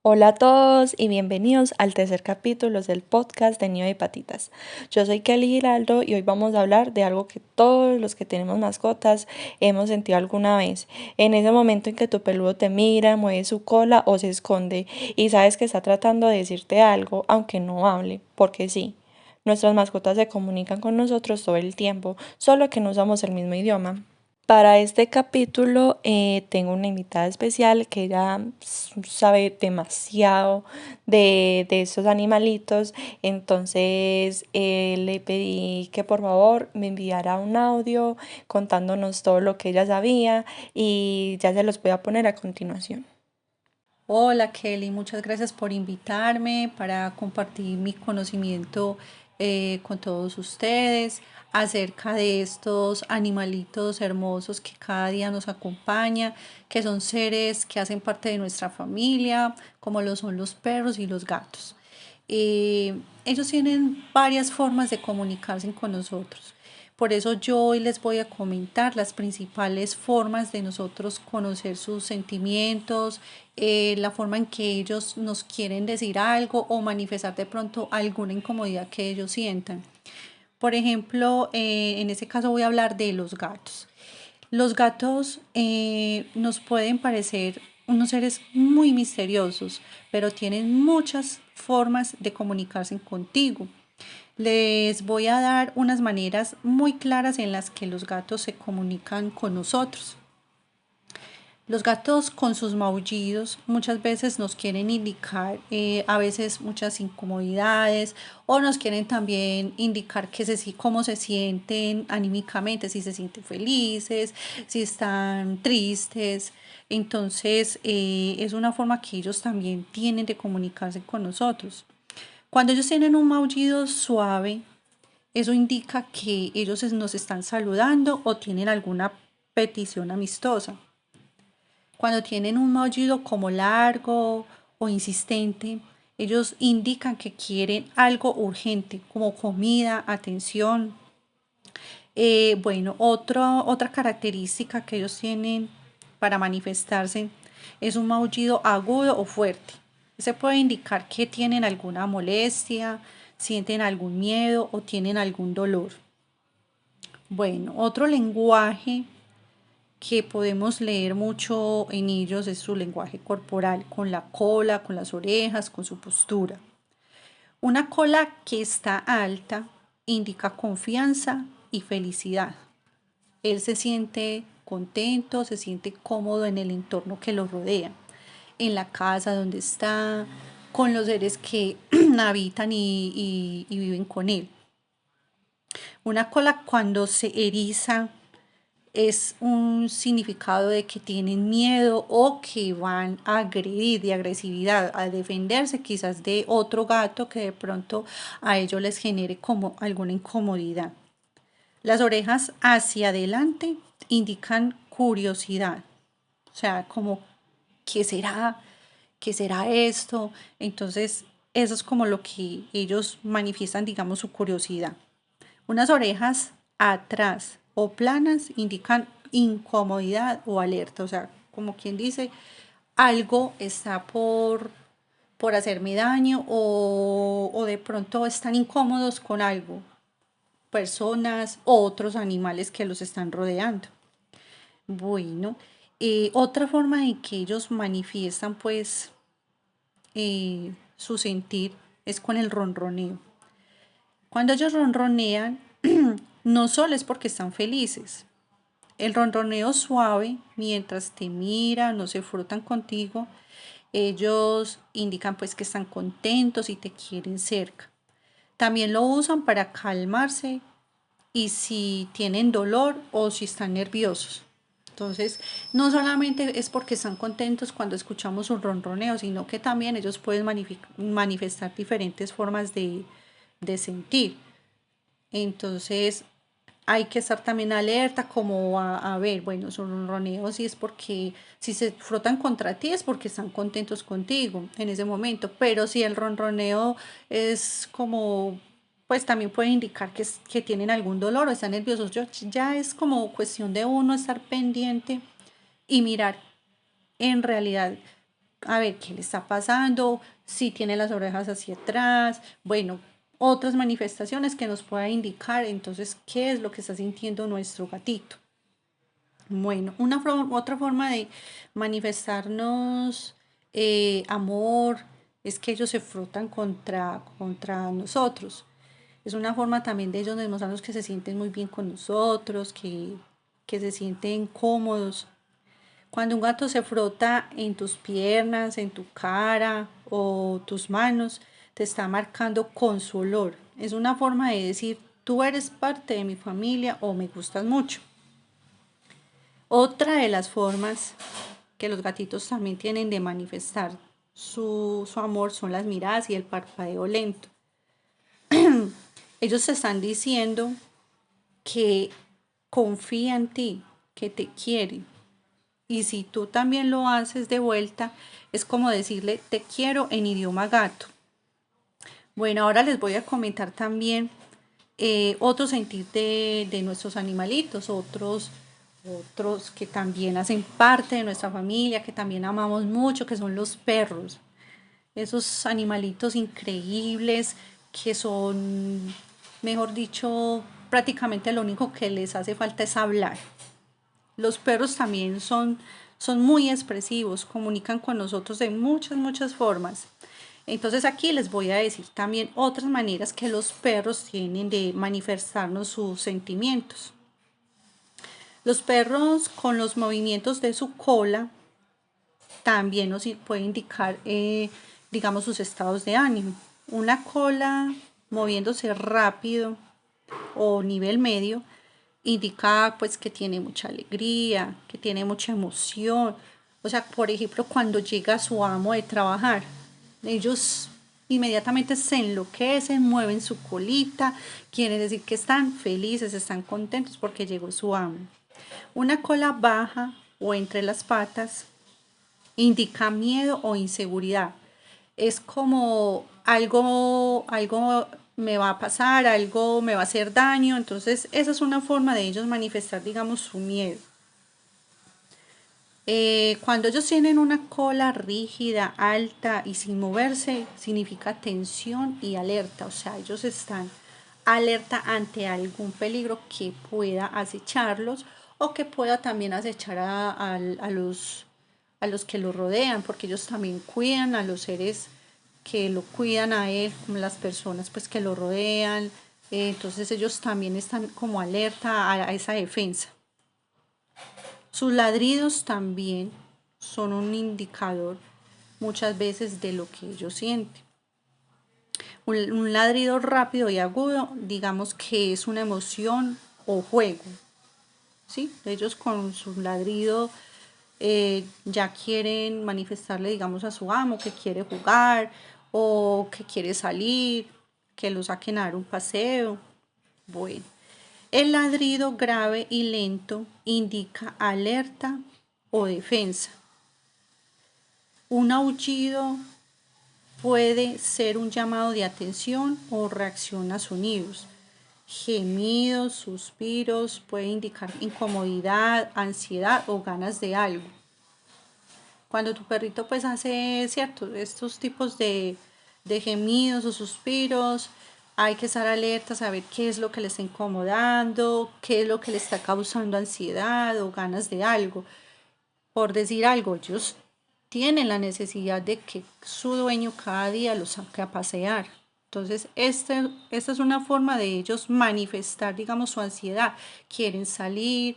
Hola a todos y bienvenidos al tercer capítulo del podcast de Nido de Patitas. Yo soy Kelly Giraldo y hoy vamos a hablar de algo que todos los que tenemos mascotas hemos sentido alguna vez. En ese momento en que tu peludo te mira, mueve su cola o se esconde y sabes que está tratando de decirte algo aunque no hable, porque sí. Nuestras mascotas se comunican con nosotros todo el tiempo, solo que no usamos el mismo idioma. Para este capítulo tengo una invitada especial que ella sabe demasiado de estos animalitos, entonces le pedí que por favor me enviara un audio contándonos todo lo que ella sabía y ya se los voy a poner a continuación. Hola Kelly, muchas gracias por invitarme para compartir mi conocimiento con todos ustedes acerca de estos animalitos hermosos que cada día nos acompañan, que son seres que hacen parte de nuestra familia, como lo son los perros y los gatos. Ellos tienen varias formas de comunicarse con nosotros. Por eso yo hoy les voy a comentar las principales formas de nosotros conocer sus sentimientos, la forma en que ellos nos quieren decir algo o manifestar de pronto alguna incomodidad que ellos sientan. Por ejemplo, en este caso voy a hablar de los gatos. Los gatos nos pueden parecer unos seres muy misteriosos, pero tienen muchas formas de comunicarse contigo. Les voy a dar unas maneras muy claras en las que los gatos se comunican con nosotros. Los gatos con sus maullidos muchas veces nos quieren indicar a veces muchas incomodidades o nos quieren también indicar cómo se sienten anímicamente, si se sienten felices, si están tristes. Entonces es una forma que ellos también tienen de comunicarse con nosotros. Cuando ellos tienen un maullido suave, eso indica que ellos nos están saludando o tienen alguna petición amistosa. Cuando tienen un maullido como largo o insistente, ellos indican que quieren algo urgente, como comida, atención. Otra característica que ellos tienen para manifestarse es un maullido agudo o fuerte. Se puede indicar que tienen alguna molestia, sienten algún miedo o tienen algún dolor. Bueno, otro lenguaje que podemos leer mucho en ellos es su lenguaje corporal, con la cola, con las orejas, con su postura. Una cola que está alta indica confianza y felicidad. Él se siente contento, se siente cómodo en el entorno que lo rodea, en la casa donde está, con los seres que habitan y viven con él. Una cola cuando se eriza es un significado de que tienen miedo o que van a agredir, de agresividad, a defenderse quizás de otro gato que de pronto a ellos les genere como alguna incomodidad. Las orejas hacia adelante indican curiosidad, o sea, como, ¿qué será? ¿Qué será esto? Entonces, eso es como lo que ellos manifiestan, digamos, su curiosidad. Unas orejas atrás o planas indican incomodidad o alerta, o sea, como quien dice, algo está por hacerme daño o de pronto están incómodos con algo, personas o otros animales que los están rodeando. Bueno, otra forma en que ellos manifiestan pues su sentir es con el ronroneo. Cuando ellos ronronean, no solo es porque están felices. El ronroneo suave, mientras te miran o se frotan contigo, ellos indican pues que están contentos y te quieren cerca. También lo usan para calmarse y si tienen dolor o si están nerviosos. Entonces, no solamente es porque están contentos cuando escuchamos un ronroneo, sino que también ellos pueden manifestar diferentes formas de sentir. Entonces, hay que estar también alerta como a ver, bueno, son ronroneos si es porque si se frotan contra ti es porque están contentos contigo en ese momento, pero si el ronroneo es como, pues también puede indicar que tienen algún dolor o están nerviosos. Ya es como cuestión de uno estar pendiente y mirar en realidad a ver qué le está pasando, si tiene las orejas hacia atrás, bueno, otras manifestaciones que nos pueda indicar entonces qué es lo que está sintiendo nuestro gatito. Bueno, otra forma de manifestarnos amor es que ellos se frotan contra nosotros. Es una forma también de ellos demostrarnos que se sienten muy bien con nosotros, que se sienten cómodos. Cuando un gato se frota en tus piernas, en tu cara o tus manos, te está marcando con su olor. Es una forma de decir, tú eres parte de mi familia o me gustas mucho. Otra de las formas que los gatitos también tienen de manifestar su amor son las miradas y el parpadeo lento. Ellos te están diciendo que confía en ti, que te quieren. Y si tú también lo haces de vuelta, es como decirle te quiero en idioma gato. Bueno, ahora les voy a comentar también otro sentir de nuestros animalitos, otros que también hacen parte de nuestra familia, que también amamos mucho, que son los perros. Esos animalitos increíbles que son, mejor dicho, prácticamente lo único que les hace falta es hablar. Los perros también son muy expresivos, comunican con nosotros de muchas formas. Entonces aquí les voy a decir también otras maneras que los perros tienen de manifestarnos sus sentimientos. Los perros con los movimientos de su cola también nos puede indicar, digamos, sus estados de ánimo. Una cola moviéndose rápido o nivel medio indica pues que tiene mucha alegría, que tiene mucha emoción. O sea, por ejemplo, cuando llega su amo de trabajar, ellos inmediatamente se enloquecen, mueven su colita, quiere decir que están felices, están contentos porque llegó su amo. Una cola baja o entre las patas indica miedo o inseguridad. Es como algo me va a pasar, algo me va a hacer daño. Entonces, esa es una forma de ellos manifestar, digamos, su miedo. Cuando ellos tienen una cola rígida, alta y sin moverse, significa tensión y alerta. O sea, ellos están alerta ante algún peligro que pueda acecharlos o que pueda también acechar a los que lo rodean, porque ellos también cuidan a los seres que lo cuidan a él, como las personas pues que lo rodean. Entonces ellos también están como alerta a esa defensa. Sus ladridos también son un indicador muchas veces de lo que ellos sienten. Un ladrido rápido y agudo, digamos que es una emoción o juego. ¿Sí? Ellos con su ladrido ya quieren manifestarle, digamos, a su amo que quiere jugar o que quiere salir, que lo saquen a dar un paseo. Bueno, el ladrido grave y lento indica alerta o defensa. Un aullido puede ser un llamado de atención o reacción a sonidos. Gemidos, suspiros, puede indicar incomodidad, ansiedad o ganas de algo. Cuando tu perrito pues hace, cierto, estos tipos de gemidos o suspiros, hay que estar alerta, saber qué es lo que le está incomodando, qué es lo que le está causando ansiedad o ganas de algo. Por decir algo, ellos tienen la necesidad de que su dueño cada día los saque a pasear. Entonces, esta es una forma de ellos manifestar, digamos, su ansiedad. Quieren salir,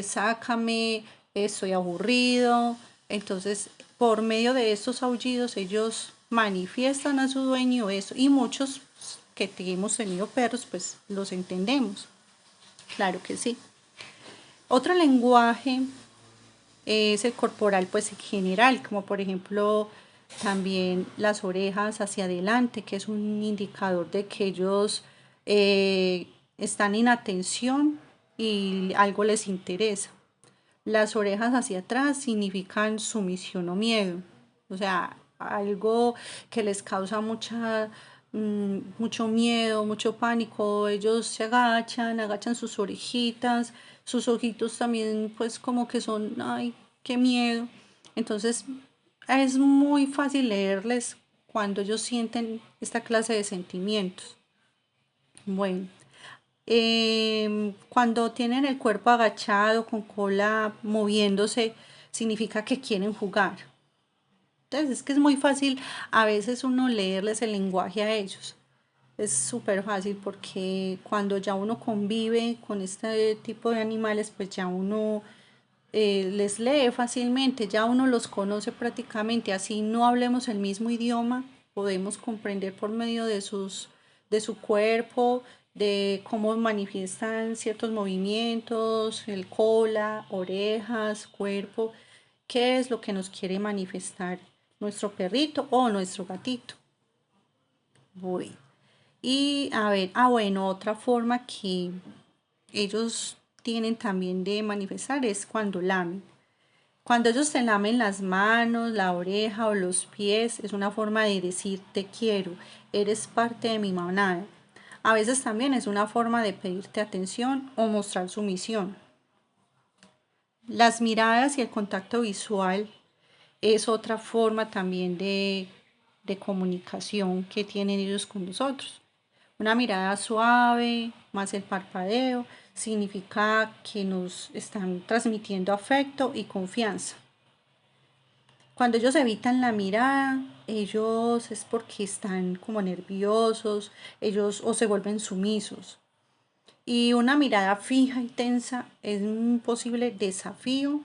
sácame, estoy aburrido. Entonces, por medio de estos aullidos, ellos manifiestan a su dueño eso. Y muchos que hemos tenido perros, pues los entendemos. Claro que sí. Otro lenguaje es el corporal, pues en general, como por ejemplo también las orejas hacia adelante, que es un indicador de que ellos están en atención y algo les interesa. Las orejas hacia atrás significan sumisión o miedo, o sea, algo que les causa mucho miedo, mucho pánico. Ellos se agachan sus orejitas, sus ojitos también pues como que son, ay, qué miedo. Entonces es muy fácil leerles cuando ellos sienten esta clase de sentimientos. Bueno, cuando tienen el cuerpo agachado, con cola moviéndose, significa que quieren jugar. Entonces es que es muy fácil a veces uno leerles el lenguaje a ellos. Es súper fácil porque cuando ya uno convive con este tipo de animales, pues ya uno les lee fácilmente, ya uno los conoce prácticamente, así no hablemos el mismo idioma, podemos comprender por medio de su cuerpo, de cómo manifiestan ciertos movimientos, el cola, orejas, cuerpo, qué es lo que nos quiere manifestar nuestro perrito o nuestro gatito. Voy. Y a ver, bueno, otra forma que ellos tienen también de manifestar es cuando lamen. Cuando ellos te lamen las manos, la oreja o los pies, es una forma de decir te quiero, eres parte de mi manada. A veces también es una forma de pedirte atención o mostrar sumisión. Las miradas y el contacto visual es otra forma también de comunicación que tienen ellos con nosotros. Una mirada suave, más el parpadeo, significa que nos están transmitiendo afecto y confianza. Cuando ellos evitan la mirada, ellos es porque están como nerviosos, ellos o se vuelven sumisos. Y una mirada fija y tensa es un posible desafío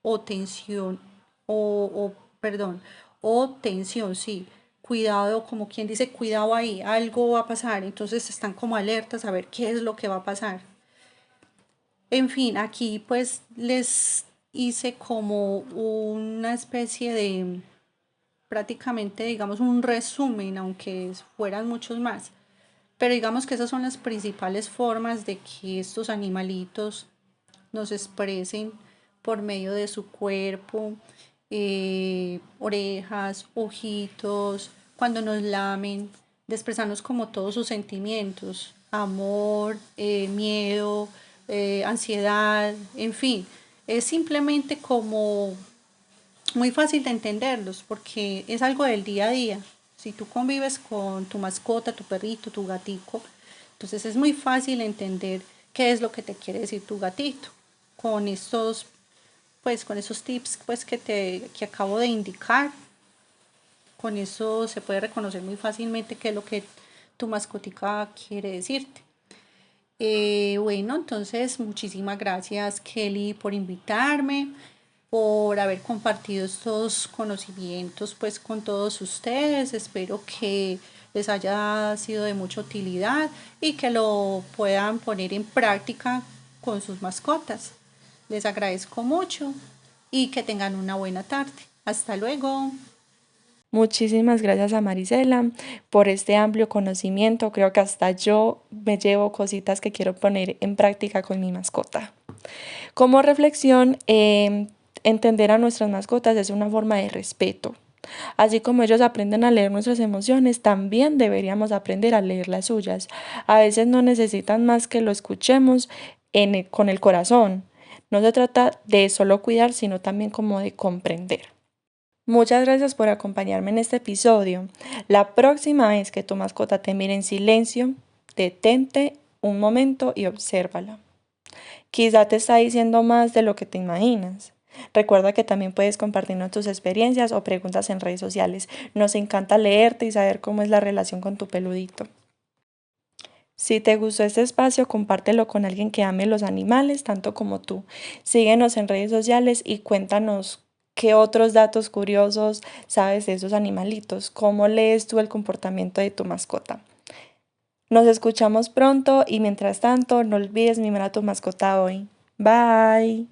o tensión, perdón, o tensión, sí. Cuidado, como quien dice, cuidado ahí, algo va a pasar. Entonces están como alertas a ver qué es lo que va a pasar. En fin, aquí pues les hice como una especie de, prácticamente digamos un resumen, aunque fueran muchos más. Pero digamos que esas son las principales formas de que estos animalitos nos expresen por medio de su cuerpo, orejas, ojitos, cuando nos lamen, de expresarnos como todos sus sentimientos, amor, miedo, ansiedad, en fin, es simplemente como muy fácil de entenderlos porque es algo del día a día. Si tú convives con tu mascota, tu perrito, tu gatico, entonces es muy fácil entender qué es lo que te quiere decir tu gatito con estos, pues con esos tips pues que acabo de indicar. Con eso se puede reconocer muy fácilmente qué es lo que tu mascotica quiere decirte. Bueno, entonces muchísimas gracias Kelly por invitarme, por haber compartido estos conocimientos pues con todos ustedes. Espero que les haya sido de mucha utilidad y que lo puedan poner en práctica con sus mascotas. Les agradezco mucho y que tengan una buena tarde. Hasta luego. Muchísimas gracias a Marisela por este amplio conocimiento. Creo que hasta yo me llevo cositas que quiero poner en práctica con mi mascota. Como reflexión, entender a nuestras mascotas es una forma de respeto. Así como ellos aprenden a leer nuestras emociones, también deberíamos aprender a leer las suyas. A veces no necesitan más que lo escuchemos con el corazón. No se trata de solo cuidar, sino también como de comprender. Muchas gracias por acompañarme en este episodio. La próxima vez que tu mascota te mire en silencio, detente un momento y obsérvala. Quizá te está diciendo más de lo que te imaginas. Recuerda que también puedes compartirnos tus experiencias o preguntas en redes sociales. Nos encanta leerte y saber cómo es la relación con tu peludito. Si te gustó este espacio, compártelo con alguien que ame los animales tanto como tú. Síguenos en redes sociales y cuéntanos qué otros datos curiosos sabes de esos animalitos. ¿Cómo lees tú el comportamiento de tu mascota? Nos escuchamos pronto y mientras tanto, no olvides mimar a tu mascota hoy. Bye.